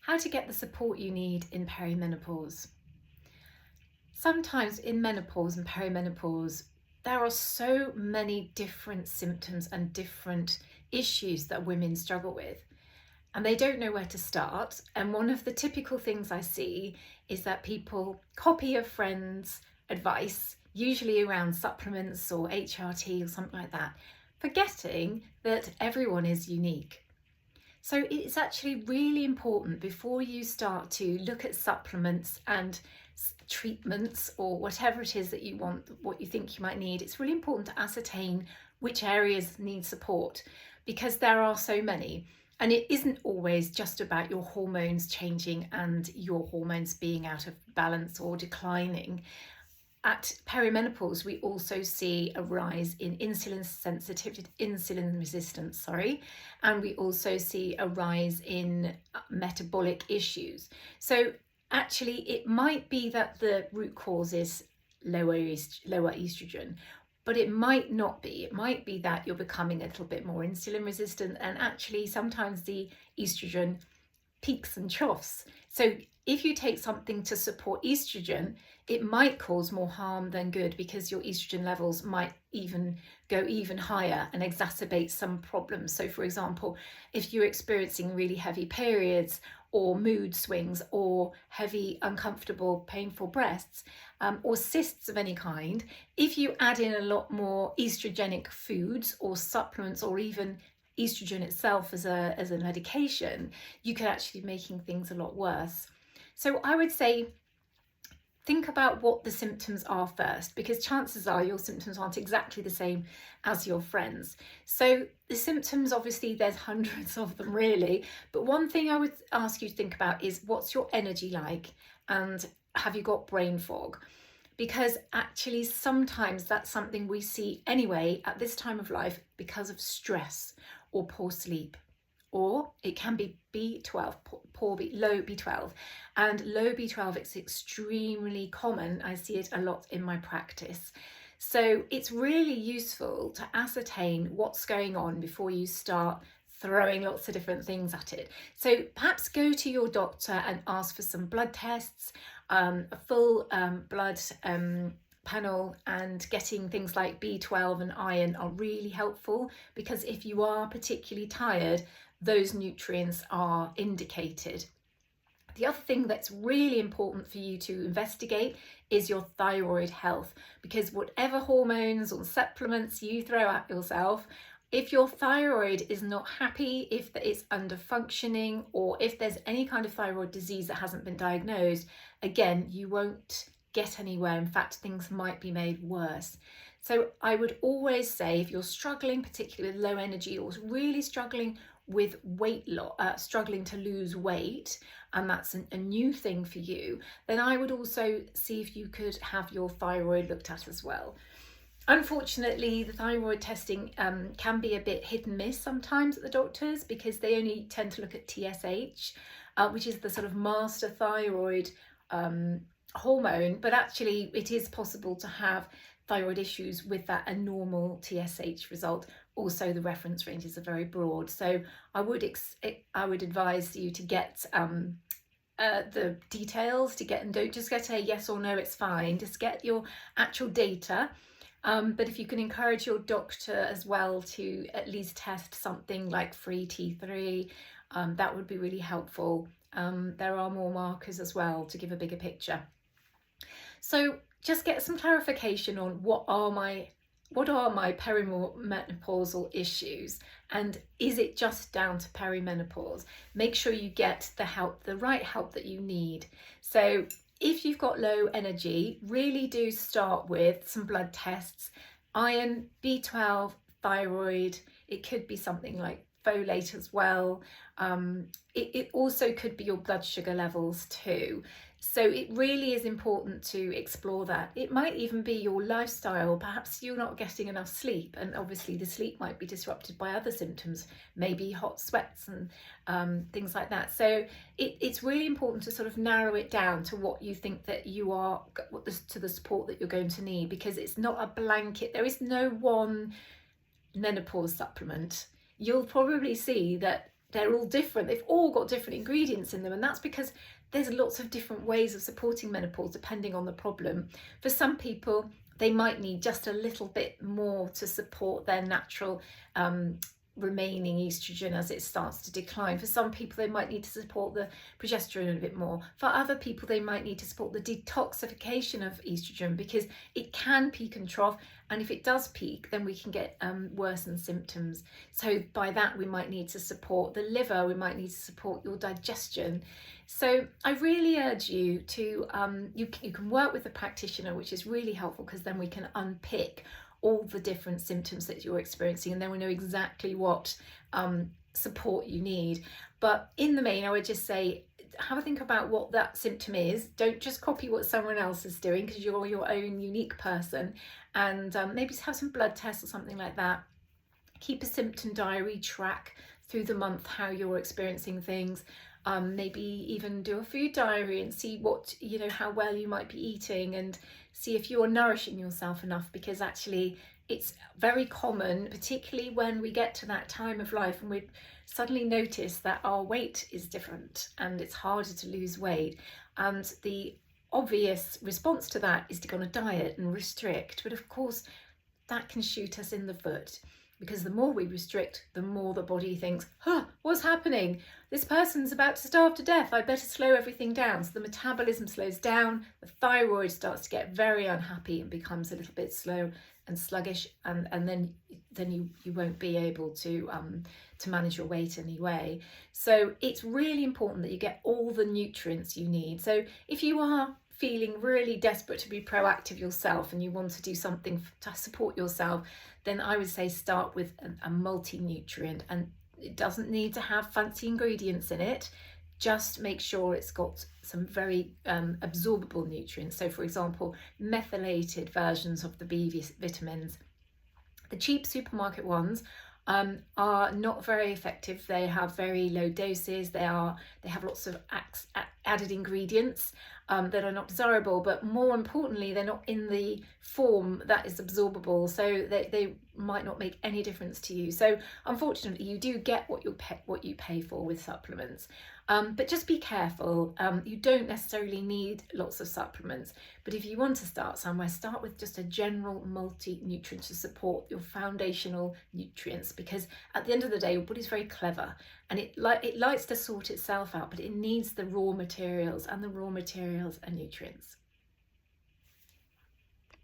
How to get the support you need in perimenopause. Sometimes in menopause and perimenopause, there are so many different symptoms and different issues that women struggle with, and they don't know where to start. And one of the typical things I see is that people copy a friend's advice, usually around supplements or HRT or something like that, forgetting that everyone is unique. So it's actually really important before you start to look at supplements and treatments or whatever it is that you want, what you think you might need. It's really important to ascertain which areas need support, because there are so many. And it isn't always just about your hormones changing and your hormones being out of balance or declining. At perimenopause, we also see a rise in insulin sensitivity, insulin resistance, and we also see a rise in metabolic issues. So actually, it might be that the root cause is lower estrogen, but it might not be. It might be that you're becoming a little bit more insulin resistant, and actually sometimes the estrogen peaks and troughs. So if you take something to support estrogen, it might cause more harm than good, because your estrogen levels might even go even higher and exacerbate some problems. So for example, if you're experiencing really heavy periods or mood swings or heavy, uncomfortable, painful breasts, or cysts of any kind, if you add in a lot more estrogenic foods or supplements, or even estrogen itself as a medication, you could actually be making things a lot worse. So I would say think about what the symptoms are first, because chances are your symptoms aren't exactly the same as your friends. So the symptoms, obviously there's hundreds of them really, but one thing I would ask you to think about is, what's your energy like, and have you got brain fog? Because actually sometimes that's something we see anyway at this time of life because of stress or poor sleep. Or it can be B12, low B12. And low B12 is extremely common. I see it a lot in my practice. So it's really useful to ascertain what's going on before you start throwing lots of different things at it. So perhaps go to your doctor and ask for some blood tests, a full blood panel, and getting things like B12 and iron are really helpful, because if you are particularly tired, those nutrients are indicated. The other thing that's really important for you to investigate is your thyroid health, because whatever hormones or supplements you throw at yourself, if your thyroid is not happy, if it's under functioning, or if there's any kind of thyroid disease that hasn't been diagnosed, again, you won't get anywhere. In fact, things might be made worse. So I would always say, if you're struggling particularly with low energy, or really struggling with weight loss, struggling to lose weight, and that's a new thing for you, then I would also see if you could have your thyroid looked at as well. Unfortunately, the thyroid testing can be a bit hit and miss sometimes at the doctors, because they only tend to look at TSH, which is the sort of master thyroid hormone, but actually it is possible to have thyroid issues with that normal TSH result. Also, the reference ranges are very broad, so I would advise you to get the details, and don't just get a yes or no, it's fine, just get your actual data. But if you can encourage your doctor as well to at least test something like free T3, that would be really helpful. There are more markers as well to give a bigger picture. So just get some clarification on what are my perimenopausal issues, and is it just down to perimenopause? Make sure you get the right help that you need. So if you've got low energy, really do start with some blood tests: iron, B12, thyroid. It could be something like folate as well. It also could be your blood sugar levels too. So it really is important to explore that. It might even be your lifestyle. Perhaps you're not getting enough sleep, and obviously the sleep might be disrupted by other symptoms, maybe hot sweats and things like that. So it's really important to sort of narrow it down to what you think that you are, to the support that you're going to need, because it's not a blanket. There is no one menopause supplement. You'll probably see that they're all different. They've all got different ingredients in them, and that's because there's lots of different ways of supporting menopause depending on the problem. For some people, they might need just a little bit more to support their natural remaining estrogen as it starts to decline. For some people, they might need to support the progesterone a bit more. For other people, they might need to support the detoxification of estrogen, because it can peak and trough, and if it does peak, then we can get worsened symptoms. So by that, we might need to support the liver, we might need to support your digestion. So I really urge you to you can work with a practitioner, which is really helpful, because then we can unpick all the different symptoms that you're experiencing, and then we know exactly what support you need. But in the main, I would just say, have a think about what that symptom is. Don't just copy what someone else is doing, because you're your own unique person. And maybe have some blood tests or something like that. Keep a symptom diary, track through the month how you're experiencing things. Maybe even do a food diary and see what, how well you might be eating, and see if you're nourishing yourself enough, because actually it's very common, particularly when we get to that time of life and we suddenly notice that our weight is different and it's harder to lose weight. And the obvious response to that is to go on a diet and restrict. But of course, that can shoot us in the foot, because the more we restrict, the more the body thinks, what's happening? This person's about to starve to death. I better slow everything down. So the metabolism slows down, the thyroid starts to get very unhappy and becomes a little bit slow and sluggish, and then you won't be able to manage your weight anyway. So it's really important that you get all the nutrients you need. So if you are feeling really desperate to be proactive yourself and you want to do something to support yourself, then I would say start with a multi-nutrient, and it doesn't need to have fancy ingredients in it. Just make sure it's got some very absorbable nutrients. So for example, methylated versions of the B vitamins. The cheap supermarket ones are not very effective. They have very low doses. They have lots of added ingredients that are not desirable, but more importantly, they're not in the form that is absorbable, so they might not make any difference to you. So unfortunately, you do get what you pay for with supplements. But just be careful. You don't necessarily need lots of supplements, but if you want to start somewhere, start with just a general multi-nutrient to support your foundational nutrients, because at the end of the day, your body's very clever, and it likes to sort itself out, but it needs the raw materials, and the raw materials are nutrients.